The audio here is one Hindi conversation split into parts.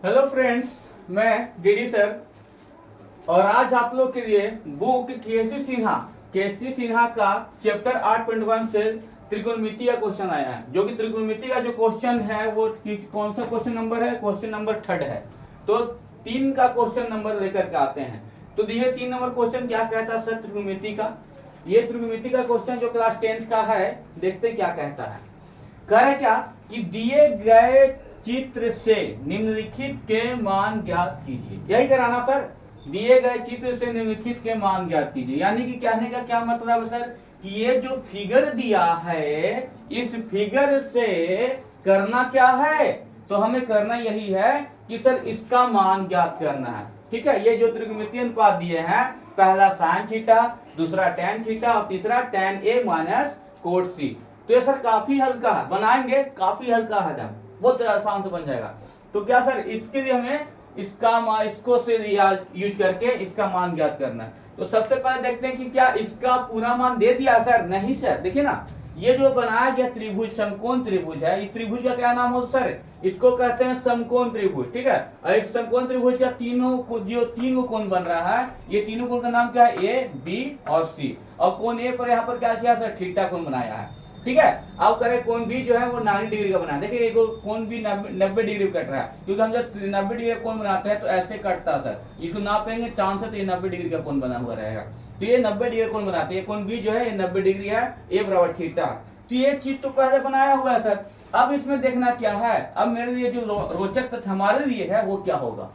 हेलो फ्रेंड्स, मैं डीडी सर और आज आप लोग के लिए बुक केसी सिन्हा का चैप्टर 8.1 से त्रिकोणमिति का क्वेश्चन आया है। जो कि त्रिकोणमिति का जो क्वेश्चन है वो कौन सा क्वेश्चन नंबर है? क्वेश्चन नंबर 3 है। तो 3 का क्वेश्चन नंबर लेकर के आते हैं। तो दिए 3 नंबर क्वेश्चन क्या कहता है सर त्रिकोणमिति का? ये त्रिकोणमिति का क्वेश्चन जो क्लास 10th का है, देखते क्या कहता है। कह रहा है क्या कि दिए गए चित्र से निम्नलिखित के मान ज्ञात कीजिए। यही कराना सर, दिए गए चित्र से निम्नलिखित के मान ज्ञात कीजिए। यानी कि कहने का क्या मतलब है सर कि ये जो फिगर दिया है इस फिगर से करना क्या है? तो हमें करना यही है कि सर इसका मान ज्ञात करना है। ठीक है, ये जो त्रिकोणमितीय अनुपात दिए हैं, पहला sin थीटा, दूसरा tan थीटा और तीसरा tan a minus cot c। तो ये सर काफी हल्का है, बनाएंगे काफी हल्का है, बहुत आसान से बन जाएगा। तो क्या सर इसके लिए हमें इसको से यूज करके इसका मान ज्ञात करना है। तो सबसे पहले देखते हैं कि क्या इसका पूरा मान दे दिया सर? नहीं सर, देखिए ना, ये जो बनाया गया त्रिभुज समकोण त्रिभुज है, इस त्रिभुज का क्या नाम हो सर? इसको कहते हैं समकोण त्रिभुज। ठीक है, और इस समकोण त्रिभुज का तीन कोण बन रहा है, ये तीनों कोण का नाम क्या है? ए, बी और सी। और कोण ए पर यहाँ पर क्या किया सर? थीटा कोण बनाया है। ठीक है, अब करें कोण बी जो है वो 90 डिग्री का बना। देखिए कोण बी 90 डिग्री कट रहा है, क्योंकि हम जब 90 डिग्री का कोण बनाते हैं तो ऐसे कटता है सर। इसको नापेंगे चांस है तो ये 90 डिग्री का कोण बना हुआ रहेगा। तो ये 90 डिग्री कोण बनाते हैं। कोण बी जो है ये 90 डिग्री है, ए बराबर थीटा। तो ये चीज तो पहले बनाया हुआ है सर। अब इसमें देखना क्या है, अब मेरे लिए जो रोचक तथ्य हमारे लिए है वो क्या होगा,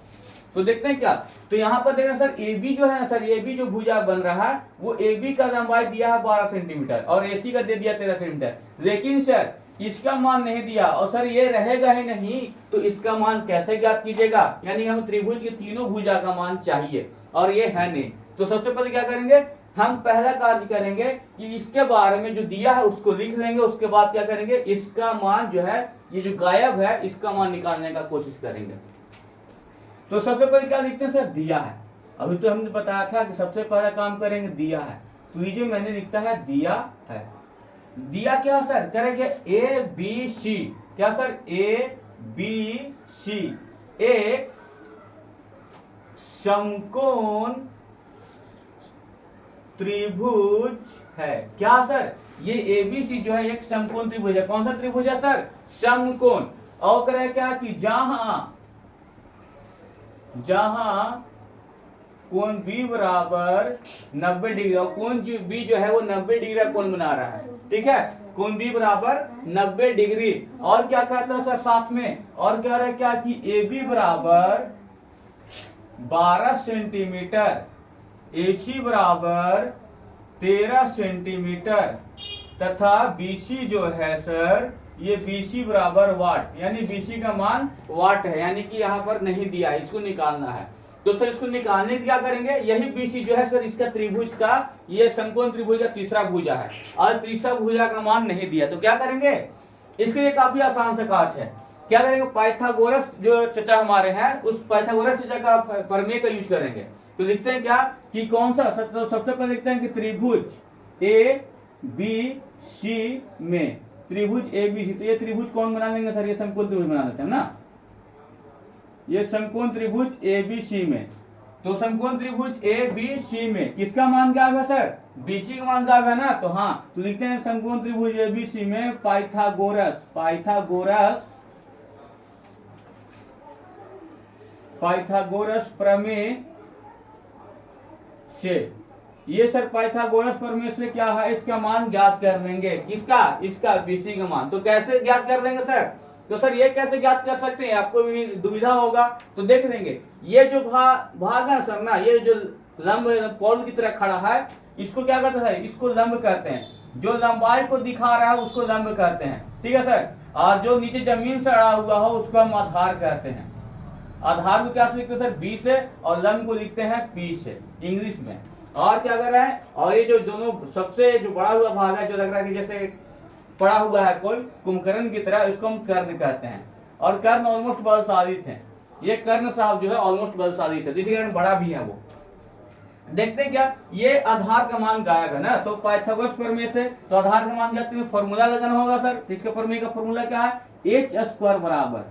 तो देखते हैं क्या। तो यहाँ पर देखना सर ए बी जो है ना सर, ए बी जो भुजा बन रहा है वो ए बी का लंबाई दिया है 12 सेंटीमीटर और ए सी का दे दिया 13 सेंटीमीटर। लेकिन सर इसका मान नहीं दिया और सर ये रहेगा ही नहीं, तो इसका मान कैसे ज्ञात कीजिएगा? यानी हम त्रिभुज के तीनों भुजा का मान चाहिए और ये है नहीं। तो सबसे पहले क्या करेंगे, हम पहला कार्य करेंगे कि इसके बारे में जो दिया है उसको लिख लेंगे। उसके बाद क्या करेंगे, इसका मान जो है ये जो गायब है इसका मान निकालने का कोशिश करेंगे। तो सबसे पहले क्या लिखते हैं सर? दिया है। अभी तो हमने बताया था कि सबसे पहला काम करेंगे दिया है। तो ये जो मैंने लिखता है दिया है। दिया क्या सर? करेंगे ए बी सी। क्या सर? ए बी सी एक समकोण त्रिभुज है। क्या सर? ये ए बी सी जो है एक समकोण त्रिभुज है। कौन सा त्रिभुज है सर? समकोण। और करे क्या कि जहां कोण बी बराबर 90 डिग्री और कोण बी जो है वो 90 डिग्री का कोण बना रहा है। ठीक है, कोण बी बराबर 90 डिग्री। और क्या कहता है सर साथ में, और कह रहा है क्या कि ए बी बराबर 12 सेंटीमीटर, ए सी बराबर 13 सेंटीमीटर तथा बीसी जो है सर ये BC बराबर वाट, यानी BC का मान वाट है। यानी कि यहाँ पर नहीं दिया है, इसको निकालना है। तो सर इसको निकालने क्या करेंगे, यही BC जो है सर इसका त्रिभुज का, ये समकोण त्रिभुज का तीसरा भुजा है और तीसरा भुजा का मान नहीं दिया। तो क्या करेंगे, इसके लिए काफी आसान सा कार्य है। क्या करेंगे, पाइथागोरस जो चचा हमारे हैं उस पाइथागोरस चचा का प्रमेय का यूज करेंगे। तो लिखते हैं क्या कि कौन सा, सबसे पहले लिखते हैं कि त्रिभुज ए बी सी में, त्रिभुज ए बी सी। तो ये त्रिभुज कौन बना लेंगे सर? ये समकोण त्रिभुज बना लेते हैं ना, ये समकोण त्रिभुज ए बी सी में। तो समकोण त्रिभुज ए बी सी में किसका मान गायब है सर? बीसी का मान गायब है ना। तो हाँ, तो लिखते हैं समकोण त्रिभुज ए बी सी में पाइथागोरस प्रमेय से, ये सर पाइथागोरस प्रमेय से क्या है, इसका मान ज्ञात कर लेंगे। किसका? इसका BC का मान। तो कैसे ज्ञात कर लेंगे सर? तो सर ये कैसे ज्ञात कर सकते हैं, आपको भी दुविधा होगा। तो देख लेंगे, ये जो भाग है सर ना, ये जो लंब पोल की तरह खड़ा है इसको क्या कहते हैं? इसको लंब कहते हैं। जो लंबाई को दिखा रहा है उसको लंब कहते हैं। ठीक है सर, और जो नीचे जमीन से अड़ा हुआ हो उसको हम आधार कहते हैं। आधार को क्या लिखते हैं सर? B से, और लंब को लिखते हैं P से इंग्लिश में। और क्या कर रहा है, और ये जो दोनों सबसे जो बड़ा हुआ भाग है, जो लग रहा है कि जैसे पड़ा हुआ है कोई कुंभकर्ण की तरह, इसको हम कर्ण कहते हैं। और कर्ण ऑलमोस्ट बलशालित है, ये कर्ण साहब जो है ऑलमोस्ट बलशालित है, जिसके कारण बड़ा भी है वो। देखते हैं क्या, ये आधार का मान गायब है ना, तो पाइथागोरस प्रमेय से तो आधार का मान ज्ञात करने फॉर्मूला लगाना होगा सर। इसके प्रमेय का फॉर्मूला क्या है? h² बराबर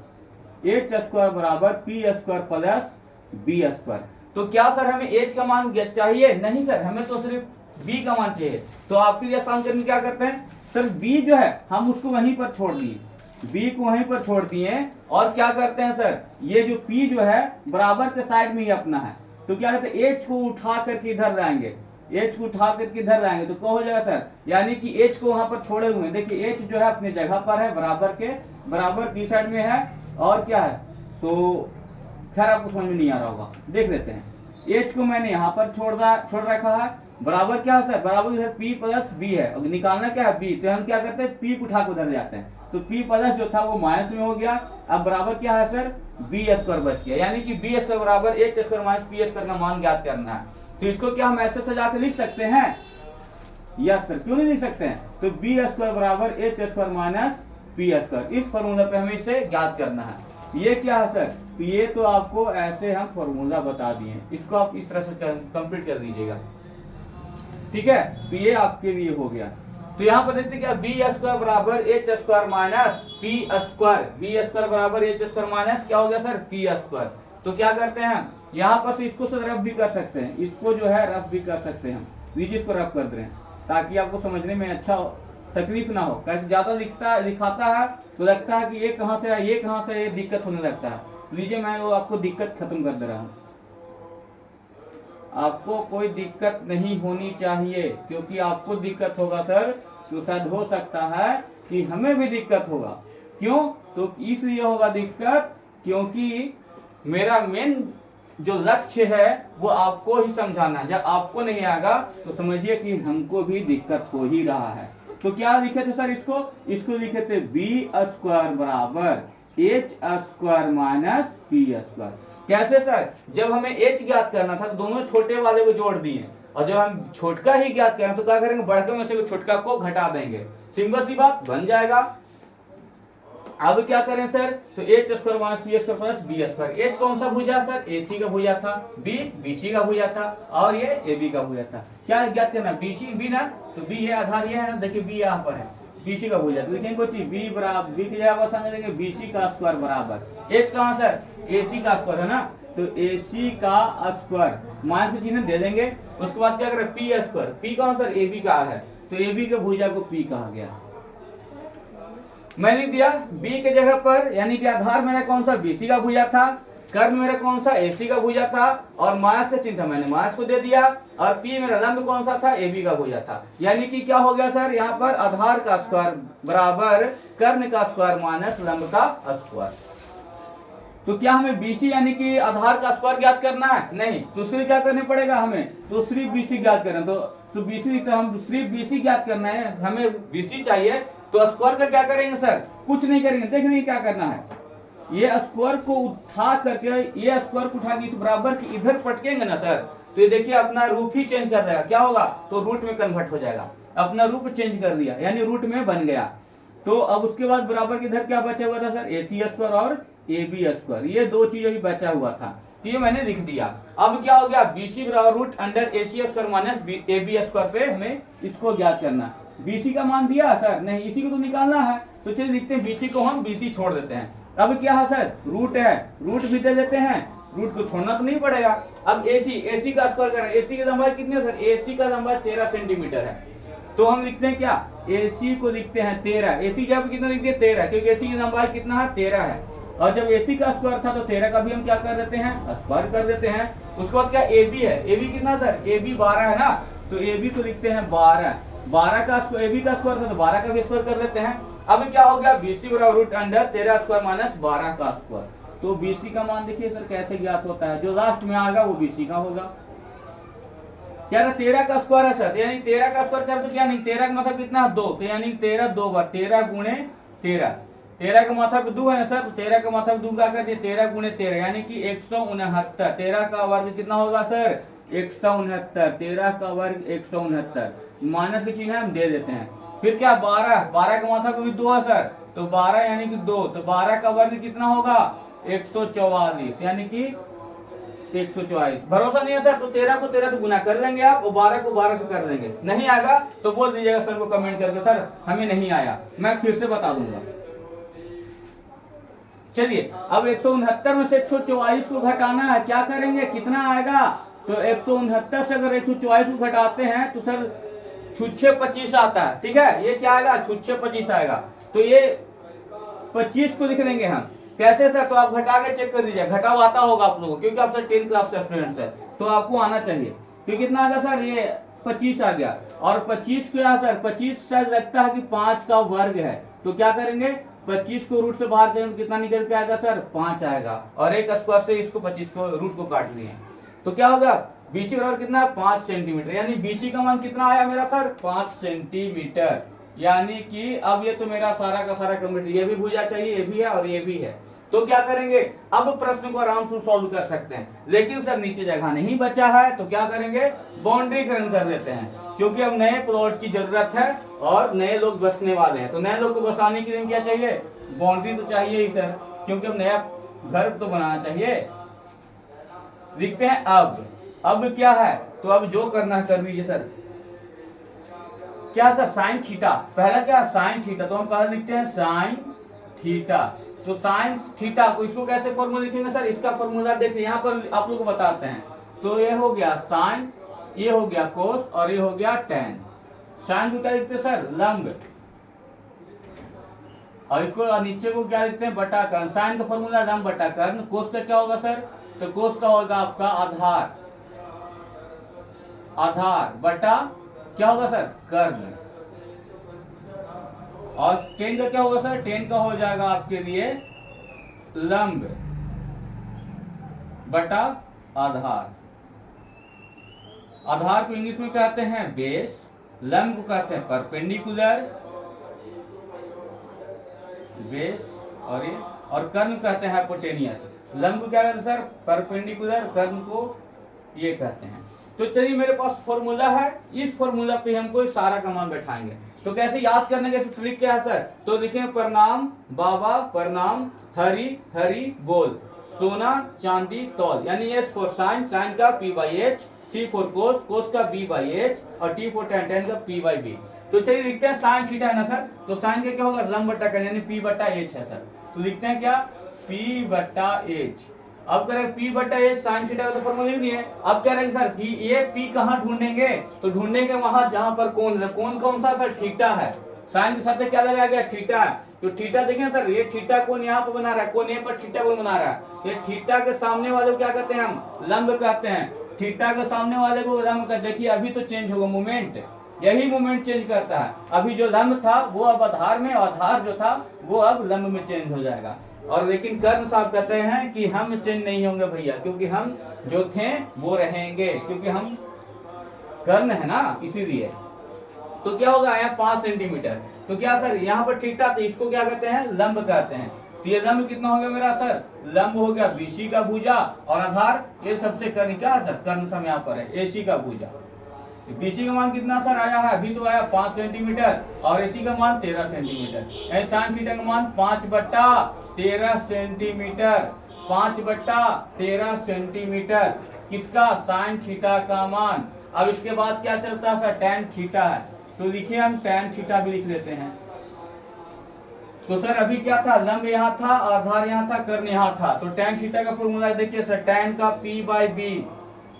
एच स्क्वायर बराबर P square plus B square. तो क्या सर हमें एच का मान चाहिए? नहीं सर, हमें तो सिर्फ बी का मान चाहिए। तो आपके लिए आसान करने क्या करते हैं सर, बी जो है हम उसको वहीं पर छोड़ दिए, बी को वहीं पर छोड़ दिए और क्या करते हैं सर, ये जो पी जो है बराबर के साइड में ही अपना है, तो क्या कहते हैं एच को उठा करके इधर लाएंगे, एच को उठा करके इधर लाएंगे तो क्या हो जाएगा सर, यानी कि एच को वहां पर छोड़े हुए हैं। देखिए एच जो है अपनी जगह पर है, बराबर की साइड में है और क्या है, तो खैर आपको समझ में नहीं आ रहा होगा, देख लेते हैं। एच को मैंने यहाँ पर छोड़ रखा है, बराबर क्या है सर, बराबर इधर पी प्लस बी है, और निकालना क्या है बी, तो हम क्या करते हैं पी को उठा के उधर जाते हैं, तो पी प्लस जो था वो माइनस में हो गया। अब बराबर क्या है सर, बी स्क्वायर बच गया, यानी कि बी स्क्वायर बराबर H square minus P square का मान ज्ञात करना है। तो इसको क्या हम ऐसे सजा के लिख सकते हैं? यस सर, क्यों नहीं लिख सकते हैं? तो बी स्क्वायर बराबर H square minus P square, इस फॉर्मूला पे हमें इसे ज्ञात करना है। ये क्या है सर, तो ये तो आपको ऐसे हम फॉर्मूला बता दिए, इसको आप इस तरह से कंप्लीट कर दीजिएगा, ठीक है। तो ये आपके लिए हो गया। तो यहाँ पर देखते क्या, बी स्क्वायर बराबर H square minus P square, B square बराबर एच स्क्वायर माइनस क्या हो गया सर, पी स्क्वायर। तो क्या करते हैं यहाँ पर से इसको रफ भी कर सकते हैं, इसको जो है रफ भी कर सकते हैं, बीच इसको रफ कर दे ताकि आपको समझने में अच्छा तकलीफ ना हो, क्योंकि ज्यादा दिखाता है तो लगता है कि ये कहाँ से है, ये कहाँ से, ये दिक्कत होने लगता है। लीजिए मैं वो आपको दिक्कत खत्म कर दे रहा हूँ, आपको कोई दिक्कत नहीं होनी चाहिए, क्योंकि आपको दिक्कत होगा सर तो शायद हो सकता है कि हमें भी दिक्कत होगा। क्यों? तो इसलिए होगा दिक्कत क्योंकि मेरा मेन जो लक्ष्य है वो आपको ही समझाना है। जब आपको नहीं आएगा तो समझिए कि हमको भी दिक्कत हो ही रहा है। तो क्या लिखे थे सर, इसको लिखे थे बी स्क्वायर बराबर H square minus P square. कैसे सर, जब हमें एच ज्ञात करना था तो दोनों छोटे वाले को जोड़ दिए, और जब हम छोटका ही ज्ञात करें तो क्या करेंगे, बड़के में से छोटका को घटा देंगे, सिंपल सी बात बन जाएगा। अब क्या करें सर, तो H square minus P square plus B square. H कौन सा भुजा सर, एसी का भुजा था, बी बीसी का भुजा था, और ये एबी का भुजा था। क्या ज्ञात करना, बीसी बी ना, तो बी है आधार ये है ना, देखिए बी यहाँ पर है, बीसी का भुजा, तो लिखेंगे कोई बी बराबर, बी की जगह पर समझेंगे बीसी का स्क्वायर बराबर एच कहाँ सर, एसी का स्क्वायर है ना, तो एसी का स्क्वायर माइनस का चिन्ह दे देंगे। उसके बाद क्या करें, पी स्क्वायर, पी कौन सर, एबी का है, तो एबी के भुजा को पी कहा गया। मैंने दिया बी के जगह पर, यानी कि आधार मेरा कौन सा, बीसी का भुजा था, कर्ण मेरा कौन सा, एसी का भुजा था, और माइनस का चिन्ह था, मैंने माइनस को दे दिया, और पी मेरा लंब कौन सा था, एबी का भुजा था। यानी कि क्या हो गया सर, यहाँ पर आधार का स्क्वायर बराबर कर्ण का स्क्वायर माइनस लंब का स्क्वायर। तो क्या हमें बीसी यानी कि आधार का स्क्वायर ज्ञात करना है? नहीं, दूसरी क्या करना पड़ेगा, हमें दूसरी बीसी ज्ञात करना। तो बीसी, तो हम दूसरी बीसी ज्ञात करना है, हमें बीसी चाहिए, तो स्क्वायर का क्या करेंगे सर, कुछ नहीं करेंगे, देखिए क्या करना है, ये स्क्वायर को उठा करके, ये स्क्वायर को उठा के इस बराबर के इधर पटकेंगे ना सर, तो ये देखिए अपना रूप ही चेंज कर देगा, क्या होगा, तो रूट में कन्वर्ट हो जाएगा, अपना रूप चेंज कर दिया, यानी रूट में बन गया। तो अब उसके बाद बराबर के इधर क्या बचा हुआ था सर, एसी स्क्वायर और एबी स्क्वायर, ये दो चीज अभी बचा हुआ था, तो ये मैंने लिख दिया। अब क्या हो गया, बीसी बराबर root under AC square minus AB square पे हमें इसको ज्ञात करना। बीसी का मान दिया सर, नहीं इसी को तो निकालना है, तो चलिए लिखते हैं बीसी को हम बीसी छोड़ देते हैं। अब क्या है सर, रूट है, रूट भी दे देते हैं, रूट को छोड़ना तो नहीं पड़ेगा। अब एसी का स्क्वायर करें, एसी की लंबाई कितनी है सर, एसी का लंबाई 13 सेंटीमीटर है, तो हम लिखते हैं क्या, एसी को लिखते हैं 13, एसी जब कितना लिख दिए 13, क्योंकि एसी की लंबाई कितना है 13 है, और जब एसी का स्क्वायर था तो 13 का भी हम क्या कर देते हैं, स्क्वायर कर देते हैं। उसके बाद क्या, एबी है, एबी कितना सर, एबी 12 है ना, तो एबी को लिखते हैं 12 का स्क्वायर, एबी का स्क्वायर था तो 12 का भी स्क्वायर कर देते हैं। अब क्या हो गया, बीसी बराबर रूट अंडर 13 स्क्वायर माइनस 12 का स्क्वायर। तो बीसी का मान देखिए सर कैसे ज्ञात होता है, जो लास्ट में आएगा वो बीसी का होगा। क्या 13 का स्क्वायर है सर, यानी 13 का स्क्वायर कर दो, क्या नहीं, 13 का मतलब कितना 2, तो यानी 13 दो बार, 13 गुणे 13, 13 का माथा 2 है ना सर, तो 13 का माथा 2 का कर दिए, 13 गुणे 13 यानी कि 169, 13 का वर्ग कितना होगा सर, 169, 13 का वर्ग 169, माइनस के चिन्ह हम दे देते हैं। फिर क्या 12 का माथा को भी 2 है सर, तो 12 यानी कि 2, तो 12 का वर्ग कितना होगा 144, यानी कि 144। भरोसा नहीं है सर, तो 13 को 13 से गुना कर लेंगे आप, और 12 को 12 से कर देंगे। नहीं आएगा तो बोल दीजिएगा सर को कमेंट करके, सर हमें नहीं आया, मैं फिर से बता दूंगा। चलिए अब 169 में से 144 को घटाना है, क्या करेंगे, कितना आएगा, तो 169 से अगर 144 को घटाते हैं तो सर छुच्छे 25 आता है, ठीक है, ये क्या आएगा, छुच्छे 25 आएगा। तो ये 25 को लिख देंगे हम, कैसे सर, तो आप घटा के चेक कर दीजिए, घटाव आता होगा आप लोगों को, क्योंकि आप सर 10th क्लास का स्टूडेंट है तो आपको आना चाहिए। तो कितना आ गया सर, ये 25 आ गया, और 25 क्या सर, 25 शायद लगता है कि 5 का वर्ग है, तो क्या करेंगे, 25 को रूट से बाहर करेंगे कितना निकल के आएगा सर, 5 आएगा, और एक स्क्वायर से इसको 25 को रूट को काट लिए, तो क्या होगा, बीसी बराबर कितना है, 5 सेंटीमीटर, यानी बीसी का मान कितना आया मेरा सर, 5 सेंटीमीटर। यानी कि अब ये तो मेरा सारा का सारा कंप्लीट, ये भी भुजा चाहिए, ये भी है और ये भी है, तो क्या करेंगे, अब प्रश्न को आराम से सॉल्व कर सकते हैं, लेकिन सर नीचे जगह नहीं बचा है, तो क्या करेंगे, बाउंड्रीकरण कर देते हैं, क्योंकि अब नए प्लॉट की जरूरत है और नए लोग बसने वाले हैं, तो नए लोग को बसाने के लिए क्या चाहिए, बाउंड्री तो चाहिए ही सर, क्योंकि अब नया घर तो बनाना चाहिए। लिखते हैं अब क्या है, तो अब जो करना है कर दीजिए सर, क्या सर, साइन थीटा, पहला क्या, साइन थीटा, तो हम पहले लिखते हैं साइन थीटा, तो साइन थीटा को इसको कैसे फॉर्मूला लिखेंगे सर, इसका फॉर्मूला देखिए यहाँ पर आप लोग को बताते हैं, तो ये हो गया साइन, ये हो गया कोस, और ये हो गया टेन। साइन को क्या लिखते हैं सर, लंब, और इसको नीचे को क्या लिखते हैं, बटा कर्ण, साइन का फॉर्मूला लंब बटा कर्ण, कोस का क्या होगा सर, तो कोस का होगा आपका आधार, आधार बटा क्या होगा सर, कर्ण, और टेन का क्या होगा सर, टेन का हो जाएगा आपके लिए लंब बटा आधार, आधार को इंग्लिश में कहते हैं बेस, लंब को कहते हैं परपेंडिकुलर, बेस, और ये, और कर्ण कहते हैं हाइपोटेनियस, लंब को क्या कहते हैं सर, परपेंडिकुलर, कर्ण को ये कहते हैं। तो चलिए मेरे पास फॉर्मूला है, इस फॉर्मूला पे हमको सारा का मान बैठाएंगे, तो कैसे याद करने के ट्रिक क्या है सर, तो लिखें प्रणाम बाबा प्रणाम, हरी हरी बोल, सोना चांदी तौल, यानी एस फॉर साइन, साइन का P by H, C for cos, cos का बी बाई एच, और टी फॉर टेन, टेन का पी बाई बी। तो चलिए लिखते हैं साइन थीटा है ना सर, तो साइन का क्या होगा, लंब बटा कर्ण, यानी पी बटा एच है सर, तो लिखते हैं क्या, पी बटा एच। अब करेंगे पी बटा एच साइन थीटा का तो फॉर्मूला लिख दिए, अब कह रहे हैं सर कि ये पी कहाँ ढूंढेंगे, तो ढूंढेंगे वहां जहां पर कोण है, कोण कौन सा सर, थीटा है, साइन के साथ क्या लगाया गया, थीटा है, तो थीटा देखिए सर, ये थीटा कोण यहाँ पर बना रहा है, कोण यहाँ पर थीटा कोण बना रहा है, ये थीटा के सामने वाले को क्या कहते हैं, हम लंब कहते हैं, थीटा के सामने वाले को लंब कहते हैं। देखिए अभी तो चेंज होगा मोमेंट, यही मोमेंट चेंज करता है, अभी जो लंब था वो अब आधार में, आधार जो था वो अब लंब में चेंज हो जाएगा, और लेकिन कर्ण साहब कहते हैं कि हम चेंज नहीं होंगे भैया, क्योंकि हम जो थे वो रहेंगे, क्योंकि हम कर्ण है ना, इसीलिए। तो क्या होगा यहाँ 5 सेंटीमीटर, तो क्या सर यहाँ पर थीटा, तो इसको क्या कहते हैं, लंब कहते हैं, तो ये लंब कितना हो गया मेरा सर, लंब हो गया बीसी का भुजा, और आधार ये सबसे कर्ण क्या है सर, कर्ण सम यहाँ पर है एसी का भुजा। बीसी का मान कितना सर आया है, अभी तो आया 5 सेंटीमीटर, और एसी का मान 13 सेंटीमीटर, साइन थीटा का मान 5 बटा 13 सेंटीमीटर, 5 बटा 13 सेंटीमीटर, किसका, साइन थीटा का मान। अब इसके बाद क्या चलता है सर, टैन थीटा है, तो लिखिए हम टैन थीटा भी लिख लेते हैं। तो सर अभी क्या था, लंब यहाँ था, आधार यहाँ था, कर्ण यहाँ था, तो टैन थीटा का फॉर्मूला देखिए सर, टैन का पी बाई बी,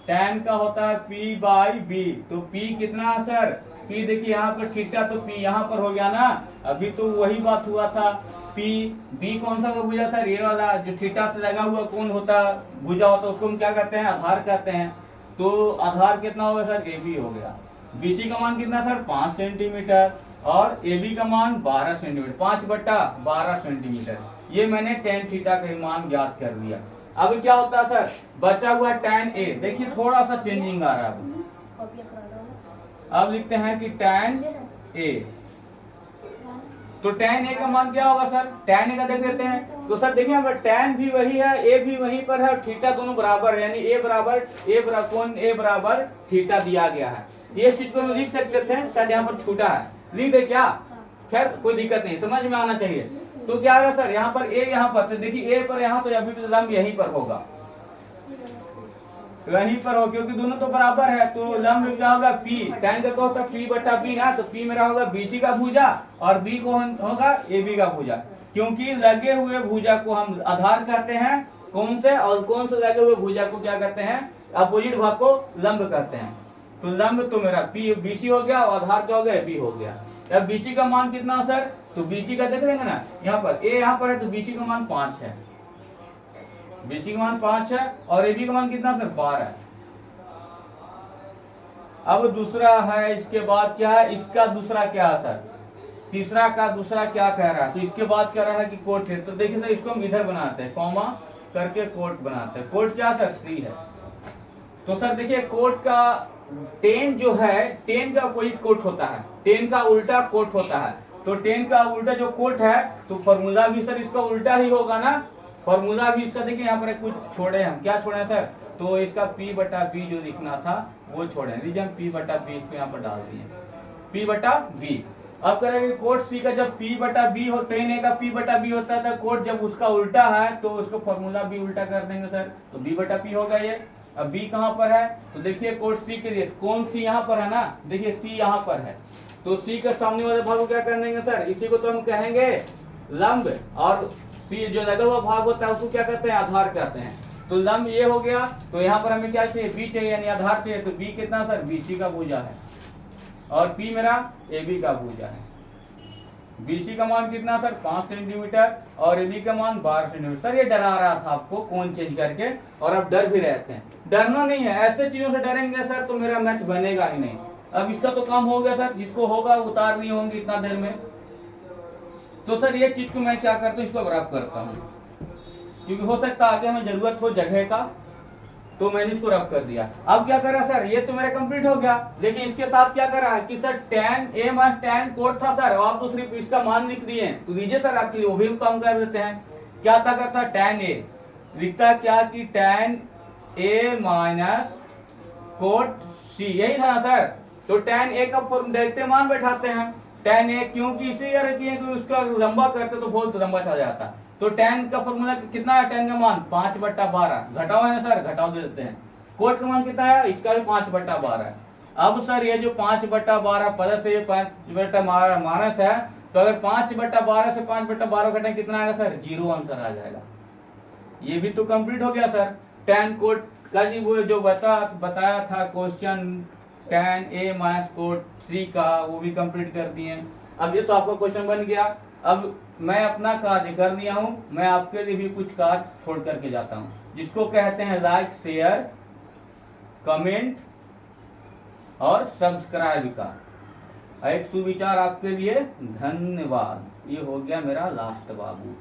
टैन का होता है पी बाई बी, तो पी कितना है सर, पी देखिए यहाँ पर थीटा, तो पी यहाँ पर हो गया ना, अभी तो वही बात हुआ था, पी बी कौन सा भुजा सर, ये वाला जो थीटा से लगा हुआ कौन होता भुजा होता, उसको हम क्या कहते हैं, आधार कहते हैं, तो आधार कितना होगा सर, ए बी हो गया, बीसी का मान कितना सर 5 सेंटीमीटर, और ए बी का मान 12 सेंटीमीटर, 5 बटा 12 सेंटीमीटर, ये मैंने टैन थीटा का मान ज्ञात कर लिया। अब क्या होता है सर, बचा हुआ टैन ए, देखिए थोड़ा सा चेंजिंग आ रहा है, अब लिखते हैं कि टैन ए, तो टैन ए का मान क्या होगा सर, टैन ए का देख देते हैं, तो सर देखिए यहाँ टैन भी वही है, ए भी वहीं पर है, और थीटा दोनों बराबर है, यानी ए बराबर कोण ए बराबर थीटा दिया गया है, ये चीज को हम लिख सकते थे, शायद यहाँ पर छूटा है, लिख दे क्या, खैर कोई दिक्कत नहीं, समझ में आना चाहिए। तो क्या है सर, यहाँ पर ए, यहाँ पर, तो देखिए ए पर यहाँ, तो अभी भी लंब यहीं पर होगा, वहीं पर हो, क्योंकि दोनों तो बराबर है, तो लंब क्या होगा पी, टैन का होता है पी बटा बी ना, तो पी मेरा होगा बीसी का भुजा, और बी को होगा ए बी का भुजा, क्योंकि लगे हुए भुजा को हम आधार कहते हैं, कौन से, और कौन से लगे हुए भुजा को क्या कहते हैं, अपोजिट भाग को लंब कहते हैं। तो लंब तो मेरा पी बीसी हो गया और आधार क्या हो गया, बी हो गया। अब बीसी का मान कितना सर, तो बीसी का देख लेंगे ना, यहाँ पर ए यहाँ पर है तो बीसी का मान 5 है, बीसी का मान 5 है और एबी का मान कितना सर 12 है। अब दूसरा है, इसके बाद क्या है, इसका दूसरा क्या है सर, तीसरा का दूसरा क्या कह रहा है, तो इसके बाद कह रहा है कि कोट है। तो देखिए सर इसको हम इधर बनाते हैं, कॉमा करके कोट बनाते हैं। कोट क्या सर, सी है। तो सर देखिए कोट का 10 जो है, 10 का कोई कोट होता है, 10 का उल्टा कोट होता है। तो 10 का उल्टा जो कोट है, तो फॉर्मूला भी सर इसका उल्टा ही होगा ना। फॉर्मूला भी इसका देखिए यहाँ पर कुछ छोड़े हम, क्या छोड़े सर, तो इसका P बटा B जो लिखना था वो छोड़े, लीजिए हम P बटा B इसको यहाँ पर डाल दिए, P बटा B। अब करेंगे कोट C का जब P बटा B हो, 10A का P बटा B होता था, कोट जब उसका उल्टा है तो उसको फॉर्मूला भी उल्टा कर देंगे सर, तो B बटा P होगा ये। अब B कहाँ पर है, तो देखिए कोट C के लिए कौन C यहाँ पर है ना, देखिए C यहाँ पर है, तो C के सामने वाले भाग को क्या कर देंगे सर, इसी को तो हम कहेंगे लंब, और C जो लगा हुआ भाग होता है उसको क्या कहते हैं, आधार कहते हैं। तो लंब ये हो गया, तो यहाँ पर हमें क्या चाहिए, B चाहिए यानी आधार चाहिए। तो B कितना सर, BC का भुजा है, और P मेरा AB का भुजा है। BC का मान कितना सर 5 सेंटीमीटर और AB का मान 12 सेंटीमीटर। सर ये डरा रहा था आपको कौन चेंज करके, और आप डर भी रहते हैं, डरना नहीं है, ऐसे चीजों से डरेंगे सर तो मेरा मैथ बनेगा ही नहीं। अब इसका तो काम हो गया सर, जिसको होगा उतार नहीं होंगे इतना देर में। तो सर ये चीज को मैं क्या करता हूँ, इसको रफ करता हूँ, क्योंकि हो सकता है आगे हमें जरूरत हो जगह का, तो मैंने इसको रफ कर दिया। अब क्या करा सर, ये तो मेरा कंप्लीट हो गया, लेकिन इसके साथ क्या करा है कि सर tan A मान tan कोट था सर, आप तो सिर्फ इसका मान लिख दिए, तो लीजिए सर आपके वो भी काम कर देते हैं। क्या था करता tan A, लिखता क्या कि tan A minus cot C, यही था ना सर। तो tan A का डायरेक्ट मान बैठाते हैं, tan A क्योंकि इसी तरह की है कि उसका लंबा करते तो बहुत लंबा चला जाता। तो tan का फॉर्मूला कितना है, tan का मान 5/12, घटाओ है ना सर, घटाओ दे देते हैं। कोट का मान कितना है, इसका भी 5/12 है। अब सर ये जो 5/12 प्लस ये 5/12 माइनस है, तो अगर 5/12 से 5/12 घटाएं कितना आएगा सर, 0 आंसर आ जाएगा। ये भी तो कंप्लीट हो गया सर। tan कोट का जी वो जो बताया था question, tan A minus cot C का, वो भी कंप्लीट कर दिए। अब ये तो आपका क्वेश्चन बन गया। अब मैं अपना कार्य कर लिया हूं, मैं आपके लिए भी कुछ कार्य छोड़ करके जाता हूं, जिसको कहते हैं लाइक, शेयर, कमेंट और सब्सक्राइब का एक सुविचार आपके लिए। धन्यवाद। ये हो गया मेरा लास्ट बाबू।